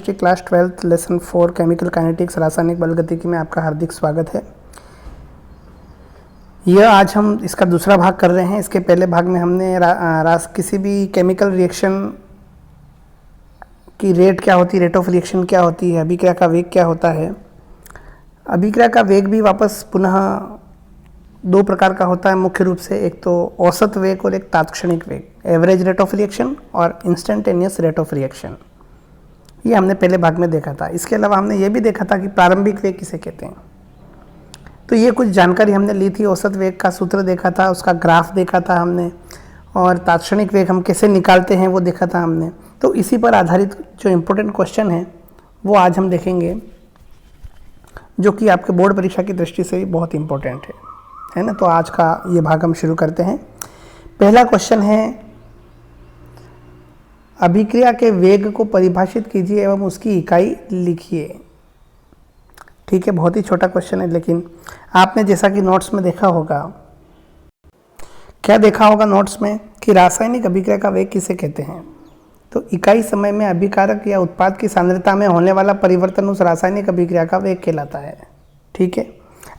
Chemistry class 12 lesson 4 chemical kinetics रासायनिक बल गतिकी में आपका हार्दिक स्वागत है। यह आज हम इसका दूसरा भाग कर रहे हैं। इसके पहले भाग में हमने किसी भी केमिकल रिएक्शन की रेट क्या होती है, रेट ऑफ रिएक्शन क्या होती है, अभिक्रिया का वेग क्या होता है। अभिक्रिया का वेग भी वापस पुनः दो प्रकार का होता है मुख्य रूप से, एक तो औसत वेग और एक तात्क्षणिक वेग, एवरेज रेट ऑफ रिएक्शन और इंस्टेंटेनियस रेट ऑफ रिएक्शन। ये हमने पहले भाग में देखा था। इसके अलावा हमने ये भी देखा था कि प्रारंभिक वेग किसे कहते हैं। तो ये कुछ जानकारी हमने ली थी। औसत वेग का सूत्र देखा था, उसका ग्राफ देखा था हमने, और तात्क्षणिक वेग हम कैसे निकालते हैं वो देखा था हमने। तो इसी पर आधारित जो इम्पोर्टेंट क्वेश्चन है वो आज हम देखेंगे, जो कि आपके बोर्ड परीक्षा की दृष्टि से भी बहुत इम्पोर्टेंट है ना। तो आज का ये भाग हम शुरू करते हैं। पहला क्वेश्चन है, अभिक्रिया के वेग को परिभाषित कीजिए एवं उसकी इकाई लिखिए। ठीक है, बहुत ही छोटा क्वेश्चन है, लेकिन आपने जैसा कि नोट्स में देखा होगा, क्या देखा होगा नोट्स में कि रासायनिक अभिक्रिया का वेग किसे कहते हैं। तो इकाई समय में अभिकारक या उत्पाद की सांद्रता में होने वाला परिवर्तन उस रासायनिक अभिक्रिया का वेग कहलाता है। ठीक है,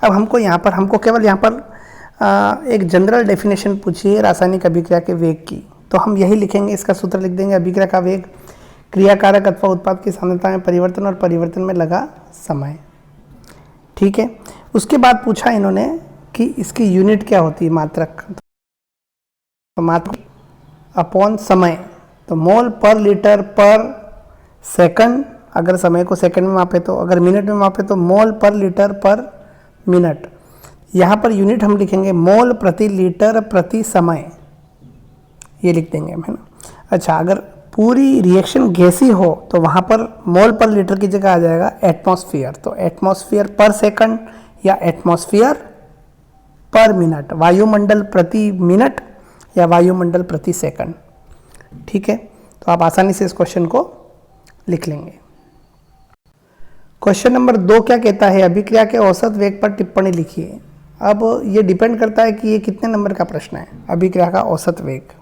अब हमको केवल यहाँ पर एक जनरल डेफिनेशन पूछी है रासायनिक अभिक्रिया के वेग की, तो हम यही लिखेंगे। इसका सूत्र लिख देंगे, अभिक्रिया का वेग क्रियाकारक अथवा उत्पाद की सांद्रता में परिवर्तन और परिवर्तन में लगा समय। ठीक है, उसके बाद पूछा इन्होंने कि इसकी यूनिट क्या होती है, मात्रक। तो मात्रक अपॉन समय, तो मोल पर लीटर पर सेकंड, अगर समय को सेकंड में मापे तो, अगर मिनट में मापे तो मोल पर लीटर पर मिनट। यहाँ पर यूनिट हम लिखेंगे मोल प्रति लीटर प्रति समय, ये लिख देंगे हम, है ना। अच्छा, अगर पूरी रिएक्शन गैसी हो तो वहाँ पर मोल पर लीटर की जगह आ जाएगा एटमॉस्फेयर। तो एटमॉस्फेयर पर सेकंड या एटमॉस्फेयर पर मिनट, वायुमंडल प्रति मिनट या वायुमंडल प्रति सेकंड। ठीक है, तो आप आसानी से इस क्वेश्चन को लिख लेंगे। क्वेश्चन नंबर 2 क्या कहता है, अभिक्रिया के औसत वेग पर टिप्पणी लिखिए। अब ये डिपेंड करता है कि ये कितने नंबर का प्रश्न है, अभिक्रिया का औसत वेग।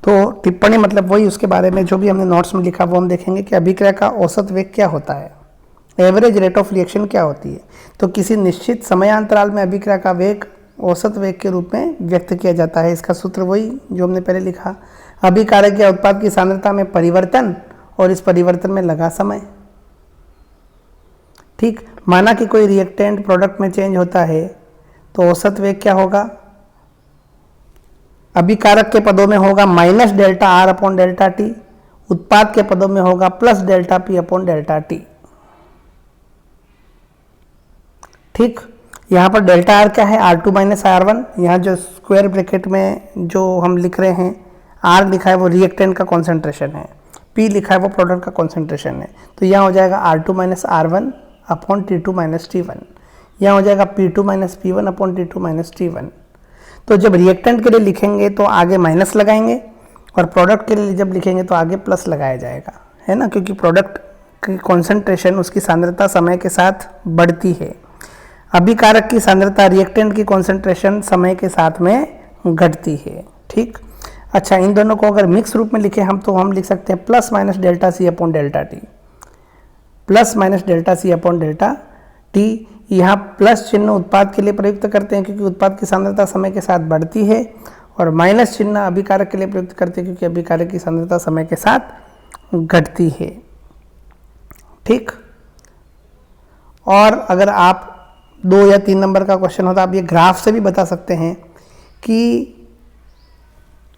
तो टिप्पणी मतलब वही, उसके बारे में जो भी हमने नोट्स में लिखा वो हम देखेंगे कि अभिक्रिया का औसत वेग क्या होता है, एवरेज रेट ऑफ रिएक्शन क्या होती है। तो किसी निश्चित समयांतराल में अभिक्रिया का वेग औसत वेग के रूप में व्यक्त किया जाता है। इसका सूत्र वही जो हमने पहले लिखा, अभिकारक या उत्पाद की सांद्रता में परिवर्तन और इस परिवर्तन में लगा समय। ठीक, माना कि कोई रिएक्टेंट प्रोडक्ट में चेंज होता है तो औसत वेग क्या होगा, अभिकारक के पदों में होगा minus delta R upon delta T, उत्पाद के पदों में होगा plus delta P upon delta T. ठीक, यहाँ पर डेल्टा आर क्या है, R2 माइनस R1। यहाँ जो स्क्वायर ब्रैकेट में जो हम लिख रहे हैं, R लिखा है वो रिएक्टेंट का कॉन्सेंट्रेशन है, P लिखा है वो प्रोडक्ट का कॉन्सेंट्रेशन है। तो यहाँ हो जाएगा R2 minus R1 upon T2 minus T1। यहाँ हो जाएगा P2 minus P1 upon T2 minus T1। तो जब रिएक्टेंट के लिए लिखेंगे तो आगे माइनस लगाएंगे, और प्रोडक्ट के लिए जब लिखेंगे तो आगे प्लस लगाया जाएगा, है ना, क्योंकि प्रोडक्ट की कॉन्सेंट्रेशन, उसकी सांद्रता समय के साथ बढ़ती है। अभिकारक की सांद्रता रिएक्टेंट की कॉन्सेंट्रेशन समय के साथ में घटती है। ठीक, अच्छा, इन दोनों को अगर मिक्स रूप में लिखें हम, तो हम लिख सकते हैं plus minus delta C upon delta T, plus minus delta C upon delta T. यहाँ प्लस चिन्ह उत्पाद के लिए प्रयुक्त करते हैं क्योंकि उत्पाद की सांद्रता समय के साथ बढ़ती है, और माइनस चिन्ह अभिकारक के लिए प्रयुक्त करते हैं क्योंकि अभिकारक की सांद्रता समय के साथ घटती है। ठीक, और अगर आप 2 या 3 नंबर का क्वेश्चन होता, आप ये ग्राफ से भी बता सकते हैं कि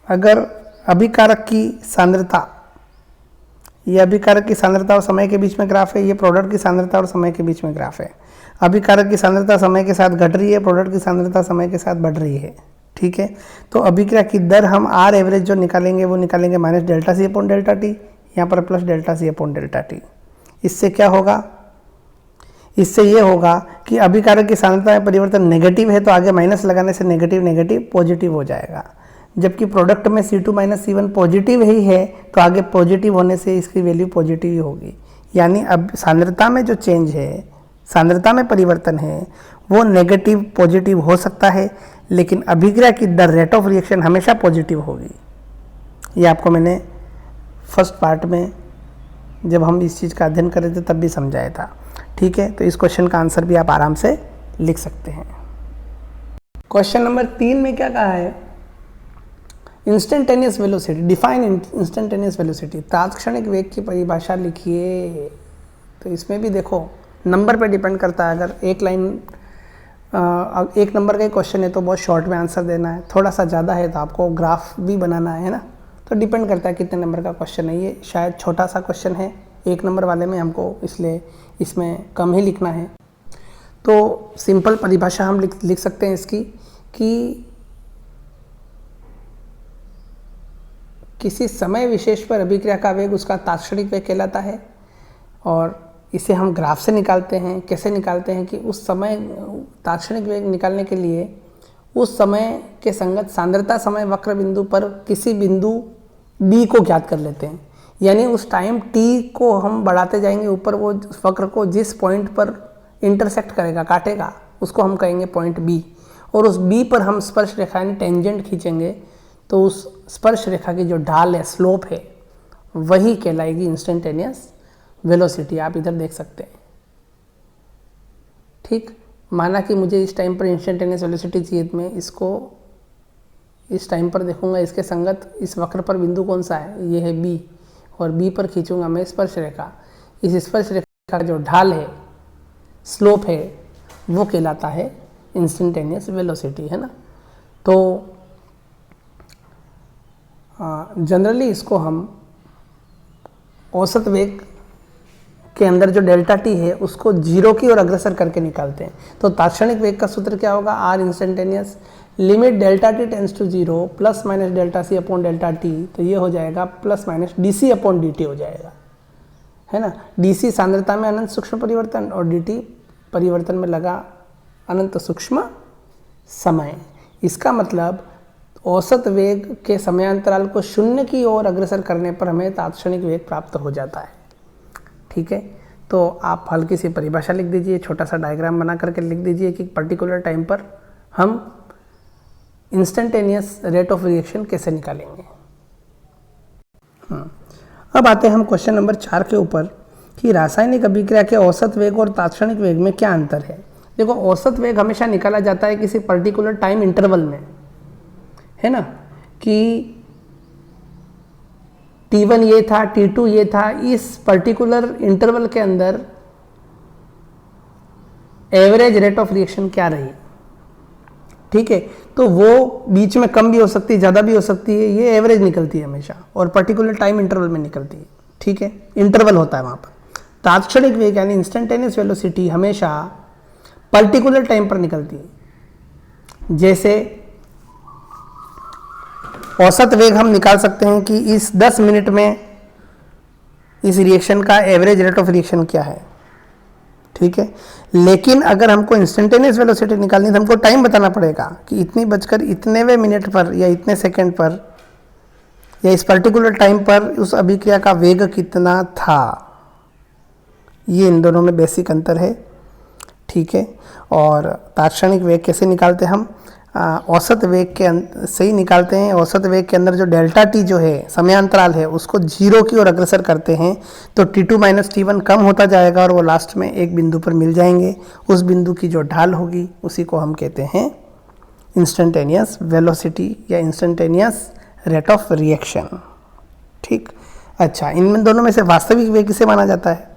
अगर अभिकारक की सांद्रता, ये अभिकारक की सांद्रता और समय के बीच में ग्राफ है, ये प्रोडक्ट की सांद्रता और समय के बीच में ग्राफ है। अभिकारक की सांद्रता समय के साथ घट रही है, प्रोडक्ट की सांद्रता समय के साथ बढ़ रही है। ठीक है, तो अभिक्रिया की दर हम आर एवरेज जो निकालेंगे वो निकालेंगे minus delta C upon delta T, यहाँ पर plus delta C upon delta T. इससे क्या होगा, इससे ये होगा कि अभिकारक की सांद्रता में परिवर्तन नेगेटिव है तो आगे माइनस लगाने से नेगेटिव नेगेटिव पॉजिटिव हो जाएगा, जबकि प्रोडक्ट में C2 माइनस C1 पॉजिटिव ही है तो आगे पॉजिटिव होने से इसकी वैल्यू पॉजिटिव ही होगी। यानी अब सांद्रता में जो चेंज है, सांद्रता में परिवर्तन है, वो नेगेटिव पॉजिटिव हो सकता है, लेकिन अभिक्रिया की दर रेट ऑफ रिएक्शन हमेशा पॉजिटिव होगी। ये आपको मैंने फर्स्ट पार्ट में जब हम इस चीज़ का अध्ययन कर रहे थे तब भी समझाया था। ठीक है, तो इस क्वेश्चन का आंसर भी आप आराम से लिख सकते हैं। क्वेश्चन नंबर 3 में क्या कहा है, instantaneous velocity, define instantaneous velocity, तात्क्षणिक वेग की परिभाषा लिखिए। तो इसमें भी देखो नंबर पे डिपेंड करता है। अगर एक लाइन एक नंबर का क्वेश्चन है तो बहुत शॉर्ट में आंसर देना है, थोड़ा सा ज़्यादा है तो आपको ग्राफ भी बनाना है ना, तो डिपेंड करता है कितने नंबर का क्वेश्चन है। ये शायद छोटा सा क्वेश्चन है एक नंबर वाले में, हमको इसलिए इसमें कम ही लिखना है। तो सिंपल परिभाषा हम लिख सकते हैं इसकी कि किसी समय विशेष पर अभिक्रिया का वेग उसका तात्क्षणिक वेग कहलाता है। और इसे हम ग्राफ से निकालते हैं। कैसे निकालते हैं कि उस समय तात्क्षणिक वेग निकालने के लिए उस समय के संगत सांद्रता समय वक्र बिंदु पर किसी बिंदु b को ज्ञात कर लेते हैं। यानी उस टाइम t को हम बढ़ाते जाएंगे ऊपर, वो वक्र को जिस पॉइंट पर इंटरसेक्ट करेगा, काटेगा, उसको हम कहेंगे पॉइंट b। और उस b पर हम स्पर्श रेखा यानी टेंजेंट खींचेंगे, तो उस स्पर्श रेखा की जो ढाल है, स्लोप है, वही कहलाएगी इंस्टेंटेनियस वेलोसिटी। आप इधर देख सकते हैं। ठीक, माना कि मुझे इस टाइम पर इंस्टेंटेनियस वेलोसिटी चाहिए, मैं इसको इस टाइम पर देखूंगा, इसके संगत इस वक्र पर बिंदु कौन सा है, ये है b, और b पर खींचूंगा मैं स्पर्श रेखा। इस स्पर्श रेखा का जो ढाल है, स्लोप है, वो कहलाता है इंस्टेंटेनियस वेलोसिटी, है ना। तो जनरली इसको हम औसत वेग के अंदर जो डेल्टा टी है उसको 0 की ओर अग्रसर करके निकालते हैं। तो तात्क्षणिक वेग का सूत्र क्या होगा, or instantaneous limit delta T tends to 0 plus minus delta C upon delta T. तो ये हो जाएगा plus minus D C upon D T हो जाएगा, है ना। डी सी सांद्रता में अनंत सूक्ष्म परिवर्तन और डी टी परिवर्तन में लगा अनंत सूक्ष्म समय। इसका मतलब औसत वेग के समयांतराल को 0 की ओर अग्रसर करने पर हमें तात्क्षणिक वेग प्राप्त हो जाता है। ठीक है, तो आप हल्की सी परिभाषा लिख दीजिए, छोटा सा डायग्राम बना करके लिख दीजिए कि पर्टिकुलर टाइम पर हम इंस्टेंटेनियस रेट ऑफ रिएक्शन कैसे निकालेंगे। अब आते हैं हम क्वेश्चन नंबर 4 के ऊपर कि रासायनिक अभिक्रिया के औसत वेग और तात्क्षणिक वेग में क्या अंतर है। देखो, औसत वेग हमेशा निकाला जाता है किसी पर्टिकुलर टाइम इंटरवल में, है ना, कि T1 ये था, T2 ये था, इस पर्टिकुलर इंटरवल के अंदर एवरेज रेट ऑफ रिएक्शन क्या रही। ठीक है, तो वो बीच में कम भी हो सकती है, ज़्यादा भी हो सकती है, ये एवरेज निकलती है हमेशा और पर्टिकुलर टाइम इंटरवल में निकलती है। ठीक है, इंटरवल होता है वहाँ पर। तात्क्षणिक वेग यानी इंस्टेंटेनियस वेलोसिटी हमेशा पर्टिकुलर टाइम पर निकलती है। जैसे औसत वेग हम निकाल सकते हैं कि इस 10 मिनट में इस रिएक्शन का एवरेज रेट ऑफ रिएक्शन क्या है। ठीक है, लेकिन अगर हमको इंस्टेंटेनियस वेलोसिटी निकालनी है तो हमको टाइम बताना पड़ेगा कि इतनी बजकर इतनेवें मिनट पर या इतने सेकंड पर या इस पर्टिकुलर टाइम पर उस अभिक्रिया का वेग कितना था। ये इन दोनों में बेसिक अंतर है। ठीक है, और तात्क्षणिक वेग कैसे निकालते हैं हम, औसत वेग के से ही निकालते हैं। औसत वेग के अंदर जो डेल्टा टी जो है, समयांतराल है, उसको 0 की ओर अग्रसर करते हैं तो T2 माइनस T1 कम होता जाएगा और वो लास्ट में एक बिंदु पर मिल जाएंगे। उस बिंदु की जो ढाल होगी उसी को हम कहते हैं इंस्टेंटेनियस वेलोसिटी या इंस्टेंटेनियस रेट ऑफ रिएक्शन। ठीक, अच्छा, इन दोनों में से वास्तविक वेग किसे माना जाता है।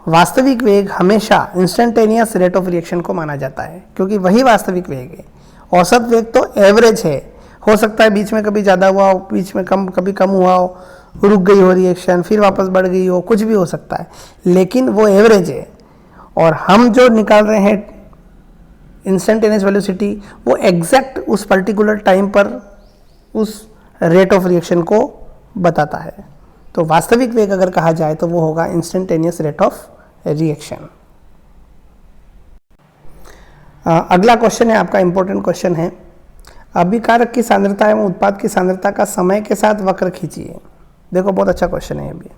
वास्तविक वेग हमेशा इंस्टेंटेनियस रेट ऑफ रिएक्शन को माना जाता है, क्योंकि वही वास्तविक वेग है। औसत वेग तो एवरेज है, हो सकता है बीच में कभी ज़्यादा हुआ हो, बीच में कभी कम हुआ हो, रुक गई हो रिएक्शन, फिर वापस बढ़ गई हो, कुछ भी हो सकता है, लेकिन वो एवरेज है। और हम जो निकाल रहे हैं इंस्टेंटेनियस वेलोसिटी, वो एग्जैक्ट उस पर्टिकुलर टाइम पर उस रेट ऑफ रिएक्शन को बताता है। तो वास्तविक वेग अगर कहा जाए तो वो होगा इंस्टेंटेनियस रेट ऑफ रिएक्शन। अगला क्वेश्चन है आपका, इंपॉर्टेंट क्वेश्चन है, अभिकारक की सांद्रता एवं उत्पाद की सांद्रता का समय के साथ वक्र खींचिए। देखो, बहुत अच्छा क्वेश्चन है ये।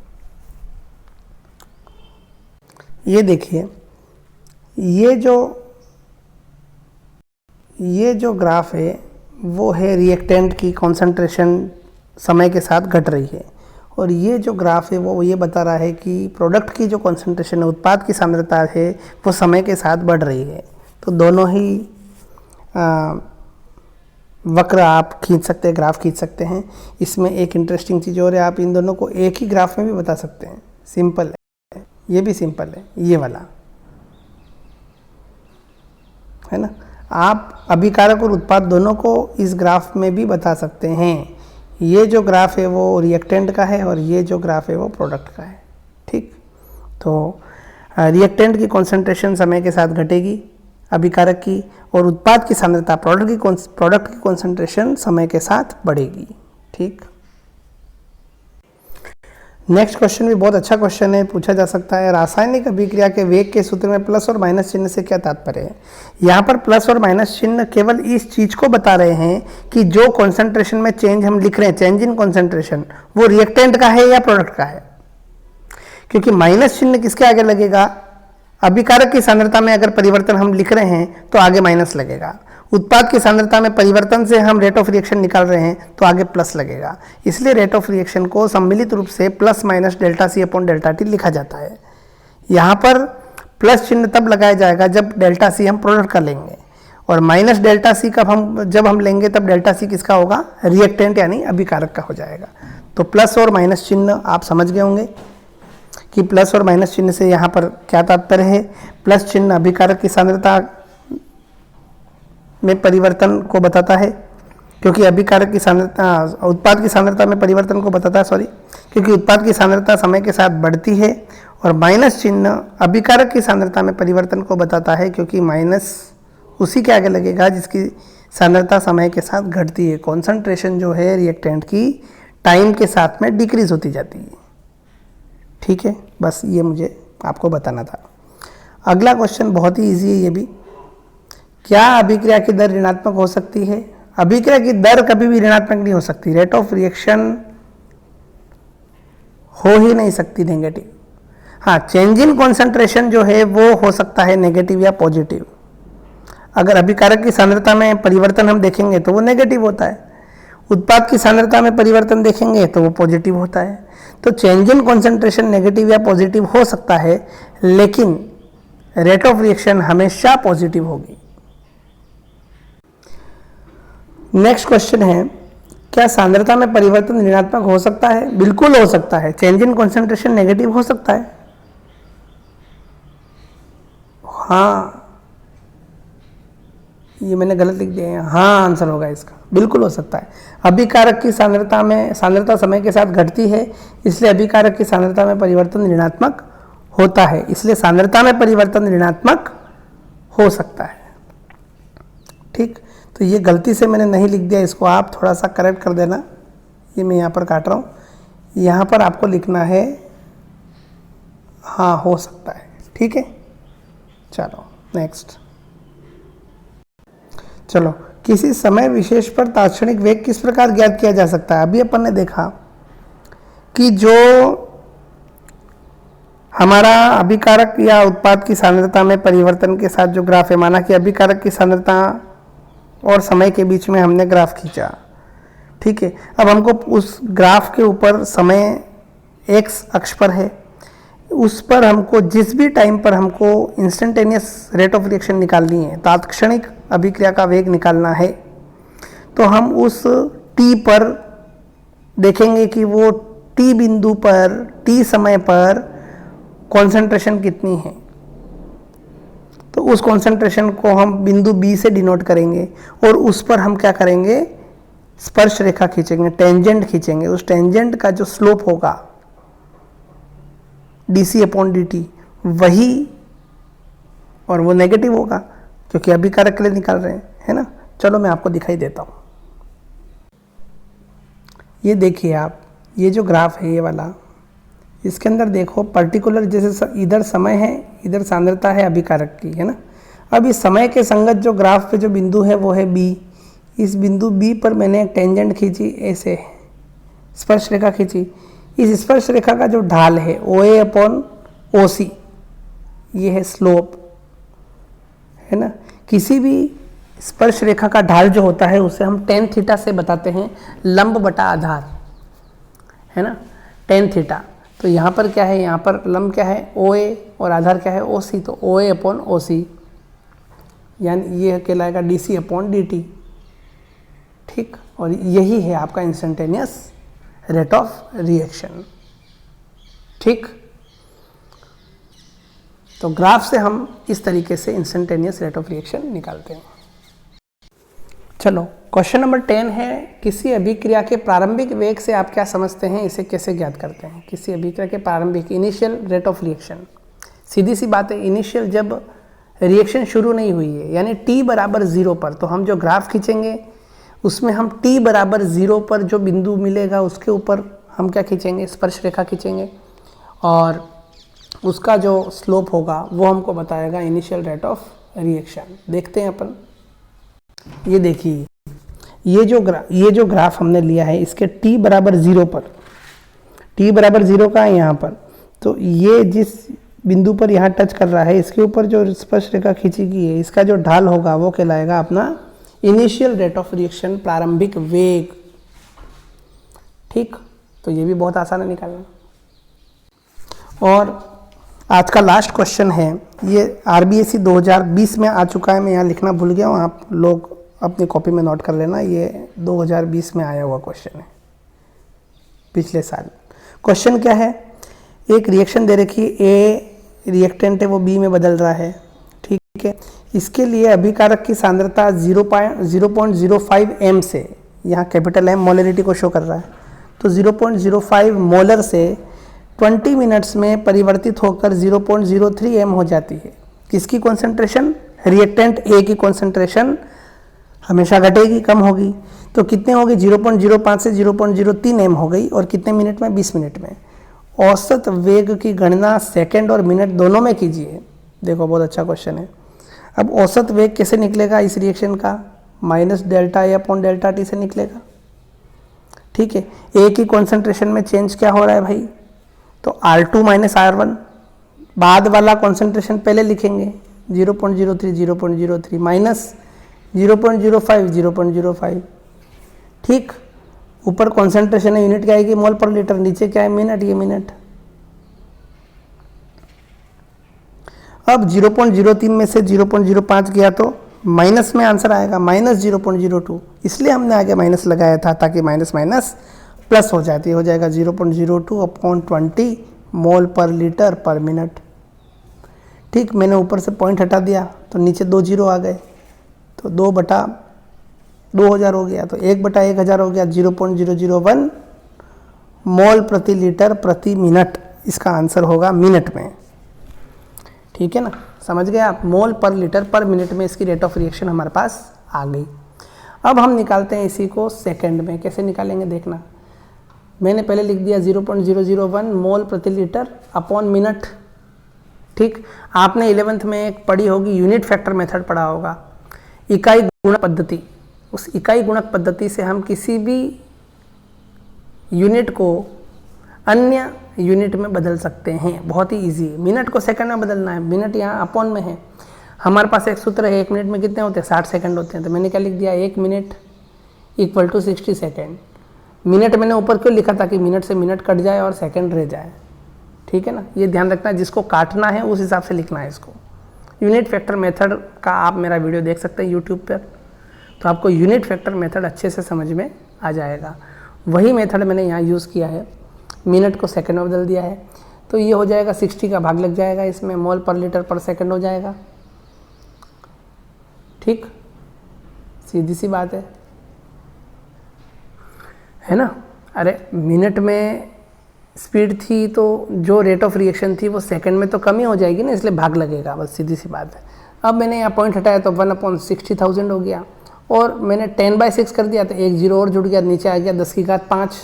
ये देखिए, ये जो ग्राफ है वो है रिएक्टेंट की कॉन्सेंट्रेशन समय के साथ घट रही है, और ये जो ग्राफ है वो ये बता रहा है कि प्रोडक्ट की जो कॉन्सेंट्रेशन है, उत्पाद की सांद्रता है, वो समय के साथ बढ़ रही है। तो दोनों ही वक्र आप खींच सकते हैं, ग्राफ खींच सकते हैं। इसमें एक इंटरेस्टिंग चीज़ और है, आप इन दोनों को एक ही ग्राफ में भी बता सकते हैं। सिंपल है, ये भी सिंपल है, ये वाला है ना। आप अभिकारक और उत्पाद दोनों को इस ग्राफ में भी बता सकते हैं। ये जो ग्राफ है वो रिएक्टेंट का है और ये जो ग्राफ है वो प्रोडक्ट का है। ठीक, तो रिएक्टेंट की कॉन्सेंट्रेशन समय के साथ घटेगी अभिकारक की, और उत्पाद की सांद्रता प्रोडक्ट की कॉन्सेंट्रेशन समय के साथ बढ़ेगी। ठीक, नेक्स्ट क्वेश्चन भी बहुत अच्छा क्वेश्चन है, पूछा जा सकता है। रासायनिक अभिक्रिया के वेग के सूत्र में प्लस और माइनस चिन्ह से क्या तात्पर्य है। यहाँ पर प्लस और माइनस चिन्ह केवल इस चीज को बता रहे हैं कि जो कॉन्सेंट्रेशन में चेंज हम लिख रहे हैं, चेंज इन कॉन्सेंट्रेशन, वो रिएक्टेंट का है या प्रोडक्ट का है। क्योंकि माइनस चिन्ह किसके आगे लगेगा, अभिकारक की सांद्रता में अगर परिवर्तन हम लिख रहे हैं तो आगे माइनस लगेगा। उत्पाद की सांद्रता में परिवर्तन से हम रेट ऑफ रिएक्शन निकाल रहे हैं तो आगे प्लस लगेगा। इसलिए रेट ऑफ रिएक्शन को सम्मिलित रूप से plus minus delta C upon delta T लिखा जाता है। यहाँ पर प्लस चिन्ह तब लगाया जाएगा जब डेल्टा सी हम प्रोडक्ट का लेंगे, और माइनस डेल्टा सी जब हम लेंगे तब डेल्टा सी किसका होगा, रिएक्टेंट यानी अभिकारक का हो जाएगा। तो प्लस और माइनस चिन्ह आप समझ गए होंगे कि प्लस और माइनस चिन्ह से यहाँ पर क्या तात्पर्य है। प्लस चिन्ह अभिकारक की सांद्रता में परिवर्तन को बताता है, क्योंकि अभिकारक की सांद्रता उत्पाद की सांद्रता में परिवर्तन को बताता है, क्योंकि उत्पाद की सांद्रता समय के साथ बढ़ती है। और माइनस चिन्ह अभिकारक की सांद्रता में परिवर्तन को बताता है, क्योंकि माइनस उसी के आगे लगेगा जिसकी सांद्रता समय के साथ घटती है। कॉन्सेंट्रेशन जो है रिएक्टेंट की टाइम के साथ में डिक्रीज होती जाती है। ठीक है, बस ये मुझे आपको बताना था। अगला क्वेश्चन बहुत ही इजी है ये भी। क्या अभिक्रिया की दर ऋणात्मक हो सकती है। अभिक्रिया की दर कभी भी ऋणात्मक नहीं हो सकती। रेट ऑफ रिएक्शन हो ही नहीं सकती नेगेटिव। हाँ, चेंज इन कॉन्सेंट्रेशन जो है वो हो सकता है नेगेटिव या पॉजिटिव। अगर अभिकारक की सांद्रता में परिवर्तन हम देखेंगे तो वो नेगेटिव होता है, उत्पाद की सांद्रता में परिवर्तन देखेंगे तो वो पॉजिटिव होता है। तो चेंज इन कॉन्सेंट्रेशन नेगेटिव या पॉजिटिव हो सकता है, लेकिन रेट ऑफ रिएक्शन हमेशा पॉजिटिव होगी। नेक्स्ट क्वेश्चन है, क्या सांद्रता में परिवर्तन ऋणात्मक हो सकता है। बिल्कुल हो सकता है। चेंज इन कॉन्सेंट्रेशन नेगेटिव हो सकता है। हाँ, ये मैंने गलत लिख दिया है। हाँ आंसर होगा इसका, बिल्कुल हो सकता है। अभिकारक की सांद्रता समय के साथ घटती है, इसलिए अभिकारक की सांद्रता में परिवर्तन ऋणात्मक होता है। इसलिए सांद्रता में परिवर्तन ऋणात्मक हो सकता है। ठीक, तो ये गलती से मैंने नहीं लिख दिया, इसको आप थोड़ा सा करेक्ट कर देना। ये मैं यहाँ पर काट रहा हूँ, यहाँ पर आपको लिखना है हाँ हो सकता है। ठीक है, चलो नेक्स्ट। चलो, किसी समय विशेष पर तात्क्षणिक वेग किस प्रकार ज्ञात किया जा सकता है। अभी अपन ने देखा कि जो हमारा अभिकारक या उत्पाद की सांद्रता में परिवर्तन के साथ जो ग्राफ है, माना कि अभिकारक की सांद्रता और समय के बीच में हमने ग्राफ खींचा। ठीक है, अब हमको उस ग्राफ के ऊपर समय एक्स अक्ष पर है, उस पर हमको जिस भी टाइम पर हमको इंस्टेंटेनियस रेट ऑफ रिएक्शन निकालनी है, तात्क्षणिक अभिक्रिया का वेग निकालना है, तो हम उस टी पर देखेंगे कि वो टी बिंदु पर, टी समय पर कॉन्सेंट्रेशन कितनी है। तो उस कॉन्सेंट्रेशन को हम बिंदु बी से डिनोट करेंगे और उस पर हम क्या करेंगे, स्पर्श रेखा खींचेंगे, टेंजेंट खींचेंगे। उस टेंजेंट का जो स्लोप होगा डी अपॉन डी टी, वही, और वो नेगेटिव होगा क्योंकि अभिकारक के लिए निकाल रहे हैं, है ना। चलो मैं आपको दिखाई देता हूँ। ये देखिए आप, ये जो ग्राफ है ये वाला, इसके अंदर देखो पर्टिकुलर, जैसे इधर समय है, इधर सांद्रता है अभिकारक की, है ना। अब इस समय के संगत जो ग्राफ पे जो बिंदु है वो है बी। इस बिंदु बी पर मैंने एक टेंजेंट खींची, ऐसे स्पर्श रेखा खींची। इस स्पर्श रेखा का जो ढाल है ओ ए अपॉन ओ सी, ये है स्लोप, है ना। किसी भी स्पर्श रेखा का ढाल जो होता है उसे हम टेन थीटा से बताते हैं, लंब बटा आधार, है ना। Tan theta. तो यहाँ पर क्या है, यहाँ पर लंब क्या है OA और आधार क्या है OC, तो OA अपॉन OC यानी ये कहलाएगा DC अपॉन DT। ठीक, और यही है आपका इंस्टेंटेनियस रेट ऑफ रिएक्शन। ठीक, तो ग्राफ से हम इस तरीके से इंस्टेंटेनियस रेट ऑफ रिएक्शन निकालते हैं। चलो क्वेश्चन नंबर 10 है, किसी अभिक्रिया के प्रारंभिक वेग से आप क्या समझते हैं, इसे कैसे ज्ञात करते हैं। किसी अभिक्रिया के प्रारंभिक इनिशियल रेट ऑफ रिएक्शन, सीधी सी बात है, इनिशियल जब रिएक्शन शुरू नहीं हुई है यानी t बराबर 0 पर, तो हम जो ग्राफ खींचेंगे उसमें हम t बराबर 0 पर जो बिंदु मिलेगा उसके ऊपर हम क्या खींचेंगे, स्पर्श रेखा खींचेंगे, और उसका जो स्लोप होगा वो हमको बताएगा इनिशियल रेट ऑफ रिएक्शन। देखते हैं अपन, ये देखिए ये जो ग्राफ हमने लिया है इसके t बराबर 0 पर, t बराबर 0 का है यहाँ पर, तो ये जिस बिंदु पर यहाँ टच कर रहा है इसके ऊपर जो स्पर्श रेखा खींची गई है इसका जो ढाल होगा वो कहलाएगा अपना इनिशियल रेट ऑफ रिएक्शन, प्रारंभिक वेग। ठीक, तो ये भी बहुत आसान है निकालना। और आज का लास्ट क्वेश्चन है, ये RBSc 2020 में आ चुका है, मैं यहाँ लिखना भूल गया हूँ, आप लोग अपनी कॉपी में नोट कर लेना, ये 2020 में आया हुआ क्वेश्चन है, पिछले साल। क्वेश्चन क्या है, एक रिएक्शन दे रखी है, A रिएक्टेंट है वो B में बदल रहा है। ठीक है, इसके लिए अभिकारक की सांद्रता 0.05 m से, यहाँ कैपिटल M मोलरिटी को शो कर रहा है, तो 0.05 मोलर से 20 मिनट्स में परिवर्तित होकर 0.03 m हो जाती है। किसकी कॉन्सेंट्रेशन, रिएक्टेंट A की कॉन्सेंट्रेशन हमेशा घटेगी, कम होगी, तो कितने होगी, 0.05 से 0.03 m हो गई, और कितने मिनट में, 20 मिनट में। औसत वेग की गणना सेकंड और मिनट दोनों में कीजिए। देखो बहुत अच्छा क्वेश्चन है। अब औसत वेग कैसे निकलेगा इस रिएक्शन का, minus delta A upon delta T से निकलेगा। ठीक है, A की कॉन्सेंट्रेशन में चेंज क्या हो रहा है भाई, तो R2 माइनस R1, बाद वाला कॉन्सेंट्रेशन पहले लिखेंगे, 0.03 माइनस 0.05 0.05। ठीक, ऊपर कॉन्सेंट्रेशन है, यूनिट क्या आएगी, मोल पर लीटर, नीचे क्या है, मिनट, ये मिनट। अब 0.03 में से 0.05 गया तो माइनस में आंसर आएगा, माइनस 0.02, इसलिए हमने आगे माइनस लगाया था ताकि माइनस माइनस प्लस हो जाती, हो जाएगा 0.02 अपॉन 20 मोल पर लीटर पर मिनट। ठीक, मैंने ऊपर से पॉइंट हटा दिया तो नीचे 2 जीरो आ गए, तो 2/2000 हो गया, तो 1/1000 हो गया, 0.001 मोल प्रति लीटर प्रति मिनट, इसका आंसर होगा मिनट में। ठीक है ना, समझ गए आप, मोल पर लीटर पर मिनट में इसकी रेट ऑफ रिएक्शन हमारे पास आ गई। अब हम निकालते हैं इसी को सेकंड में, कैसे निकालेंगे देखना। मैंने पहले लिख दिया 0.001 मोल प्रति लीटर अपॉन मिनट। ठीक, आपने 11th में एक पढ़ी होगी, यूनिट फैक्टर मेथड पढ़ा होगा, इकाई गुणक पद्धति। उस इकाई गुणक पद्धति से हम किसी भी यूनिट को अन्य यूनिट में बदल सकते हैं, बहुत ही इजी है। मिनट को सेकंड में बदलना है, मिनट यहाँ अपॉन में है, हमारे पास एक सूत्र है, 1 मिनट में कितने होते हैं, 60 सेकंड होते हैं, तो मैंने क्या लिख दिया, 1 minute equal to 60 second. Minute मैंने ऊपर क्यों लिखा, ताकि मिनट से मिनट कट जाए और सेकंड रह जाए। ठीक है ना, ये ध्यान रखना है, जिसको काटना है उस हिसाब से लिखना है इसको। यूनिट फैक्टर मेथड का आप मेरा वीडियो देख सकते हैं यूट्यूब पर, तो आपको यूनिट फैक्टर मेथड अच्छे से समझ में आ जाएगा। वही मेथड मैंने यहाँ यूज़ किया है, मिनट को सेकंड में बदल दिया है, तो ये हो जाएगा 60 का भाग लग जाएगा इसमें, मोल पर लीटर पर सेकंड हो जाएगा। ठीक, सीधी सी बात है ना। अरे मिनट में स्पीड थी तो जो रेट ऑफ रिएक्शन थी वो सेकंड में तो कम ही हो जाएगी ना, इसलिए भाग लगेगा, बस सीधी सी बात है। अब मैंने यहाँ पॉइंट हटाया तो 1/60,000 हो गया, और मैंने 10/6 कर दिया तो 1 जीरो और जुड़ गया, नीचे आ गया 10 की घात 5।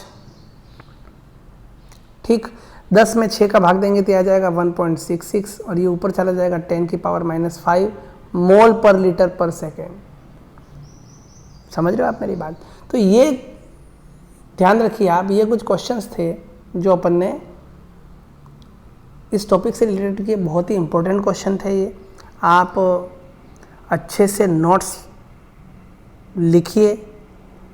ठीक, 10 में 6 का भाग देंगे तो आ जाएगा 1.66, और ये ऊपर चला जाएगा 10 की पावर -5 मोल पर लीटर पर सेकेंड। समझ रहे हो आप मेरी बात। तो ये ध्यान रखिए आप, ये कुछ क्वेश्चंस थे जो अपन ने इस टॉपिक से रिलेटेड किए, बहुत ही इंपॉर्टेंट क्वेश्चन थे ये। आप अच्छे से नोट्स लिखिए,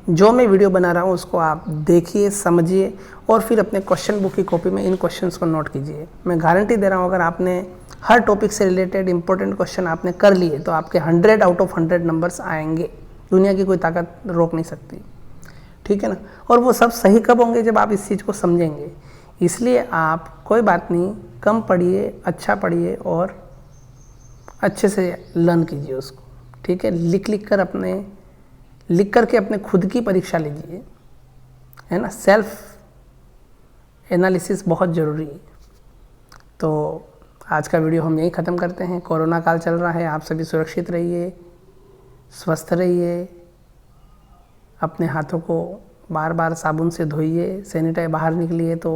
जो मैं वीडियो बना रहा हूँ उसको आप देखिए, समझिए, और फिर अपने क्वेश्चन बुक की कॉपी में इन क्वेश्चंस को नोट कीजिए। मैं गारंटी दे रहा हूँ, अगर आपने हर टॉपिक से रिलेटेड इंपॉर्टेंट क्वेश्चन आपने कर लिए तो आपके 100 आउट ऑफ 100 नंबर्स आएंगे। दुनिया की कोई ताकत रोक नहीं सकती, ठीक है ना। और वो सब सही कब होंगे, जब आप इस चीज़ को समझेंगे। इसलिए आप कोई बात नहीं, कम पढ़िए, अच्छा पढ़िए और अच्छे से लर्न कीजिए उसको, ठीक है। लिख करके अपने खुद की परीक्षा लीजिए, है ना। सेल्फ एनालिसिस बहुत ज़रूरी है। तो आज का वीडियो हम यहीं ख़त्म करते हैं। कोरोना काल चल रहा है, आप सभी सुरक्षित रहिए, स्वस्थ रहिए, अपने हाथों को बार बार साबुन से धोइए, सैनिटाइजर, बाहर निकलिए तो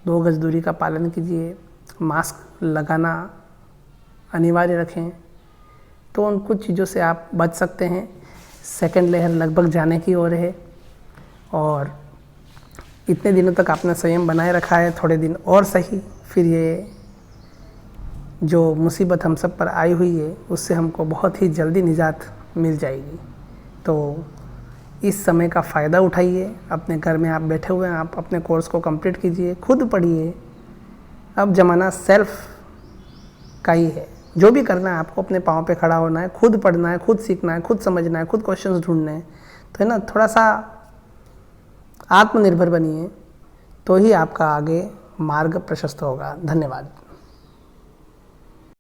2 गज दूरी का पालन कीजिए, मास्क लगाना अनिवार्य रखें। तो उन कुछ चीज़ों से आप बच सकते हैं। सेकेंड लहर लगभग जाने की ओर है और इतने दिनों तक आपने संयम बनाए रखा है, थोड़े दिन और सही, फिर ये जो मुसीबत हम सब पर आई हुई है उससे हमको बहुत ही जल्दी निजात मिल जाएगी। तो इस समय का फ़ायदा उठाइए। अपने घर में आप बैठे हुए हैं, आप अपने कोर्स को कंप्लीट कीजिए, खुद पढ़िए। अब ज़माना सेल्फ का ही है। जो भी करना है आपको अपने पाँव पे खड़ा होना है, खुद पढ़ना है, खुद सीखना है, खुद समझना है, खुद क्वेश्चंस ढूंढने हैं। तो है ना, थोड़ा सा आत्मनिर्भर बनिए, तो ही आपका आगे मार्ग प्रशस्त होगा। धन्यवाद।